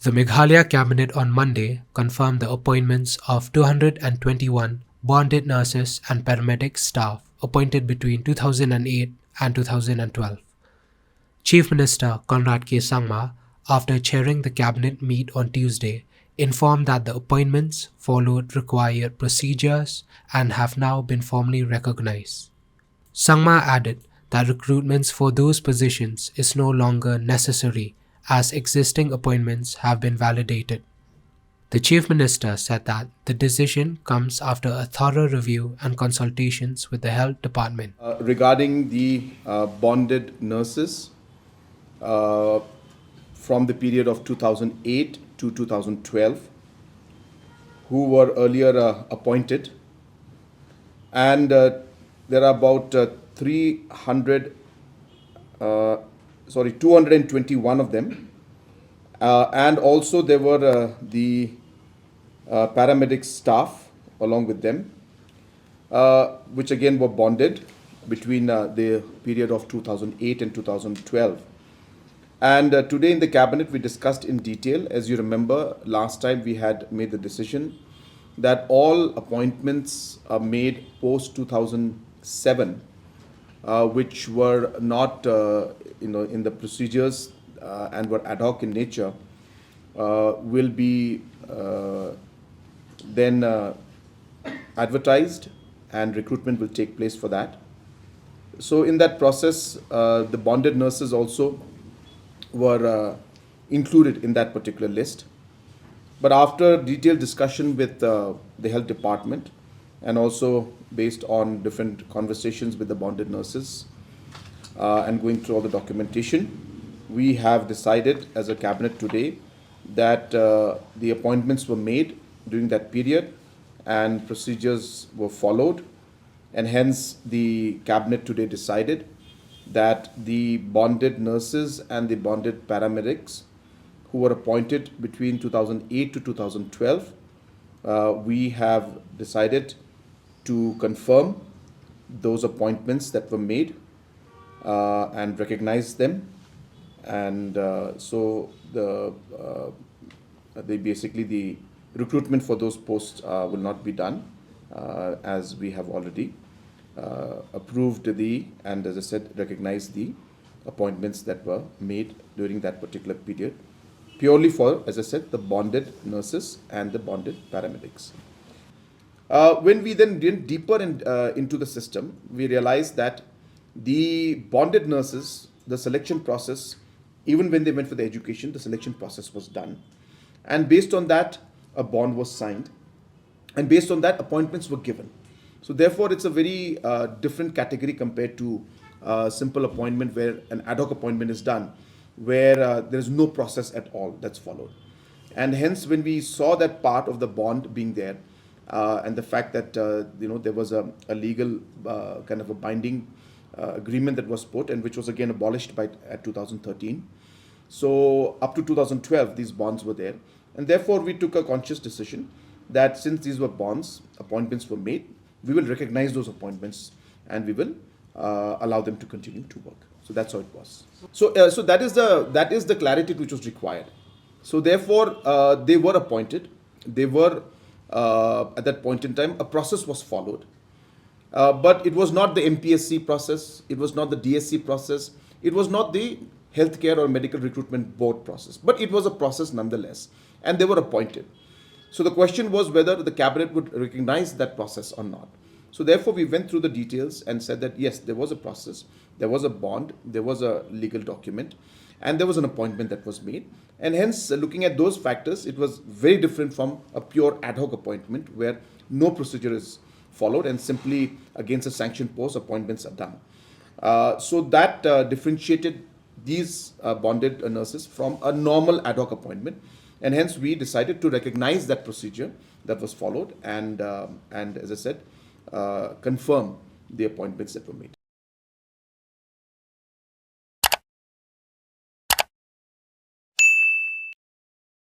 The Meghalaya Cabinet on Monday confirmed the appointments of 221 bonded nurses and paramedic staff appointed between 2008 and 2012. Chief Minister Conrad K. Sangma, after chairing the cabinet meet on Tuesday, informed that the appointments followed required procedures and have now been formally recognized. Sangma added that recruitments for those positions is no longer necessary as existing appointments have been validated. The Chief Minister said that the decision comes after a thorough review and consultations with the Health Department. Regarding the bonded nurses from the period of 2008 to 2012, who were earlier appointed, and there are about 221 of them, and also there were the paramedic staff along with them, which again were bonded between the period of 2008 and 2012. And today in the cabinet we discussed in detail. As you remember, last time we had made the decision that all appointments made post 2007, which were not in the procedures and were ad hoc in nature, will be then advertised, and recruitment will take place for that. So in that process, the bonded nurses also were included in that particular list. But after detailed discussion with the health department, and also based on different conversations with the bonded nurses and going through all the documentation, we have decided as a cabinet today that the appointments were made during that period and procedures were followed, and hence the cabinet today decided that the bonded nurses and the bonded paramedics who were appointed between 2008 to 2012, we have decided to confirm those appointments that were made and recognize them. And so the recruitment for those posts will not be done, as we have already approved and as I said, recognized the appointments that were made during that particular period, purely for, as I said, the bonded nurses and the bonded paramedics. When we then went deeper into the system, we realized that the bonded nurses, the selection process, even when they went for the education, the selection process was done. And based on that, a bond was signed. And based on that, appointments were given. So therefore, it's a very different category compared to simple appointment where an ad hoc appointment is done, where there is no process at all that's followed. And hence, when we saw that part of the bond being there, and the fact that there was a legal kind of a binding agreement that was put, and which was again abolished at 2013. So up to 2012, these bonds were there, and therefore we took a conscious decision that since these were bonds, appointments were made, we will recognize those appointments and we will allow them to continue to work. So that's how it was. So that is the clarity which was required. So therefore, they were appointed. They were at that point in time, a process was followed. But it was not the MPSC process, it was not the DSC process, it was not the Healthcare or Medical Recruitment Board process, but it was a process nonetheless, and they were appointed. So the question was whether the cabinet would recognize that process or not. So therefore, we went through the details and said that yes, there was a process, there was a bond, there was a legal document, and there was an appointment that was made. And hence, looking at those factors, it was very different from a pure ad hoc appointment where no procedure is followed and simply against a sanctioned post, appointments are done. So that differentiated these bonded nurses from a normal ad hoc appointment, and hence we decided to recognize that procedure that was followed and as I said, confirm the appointments that were made.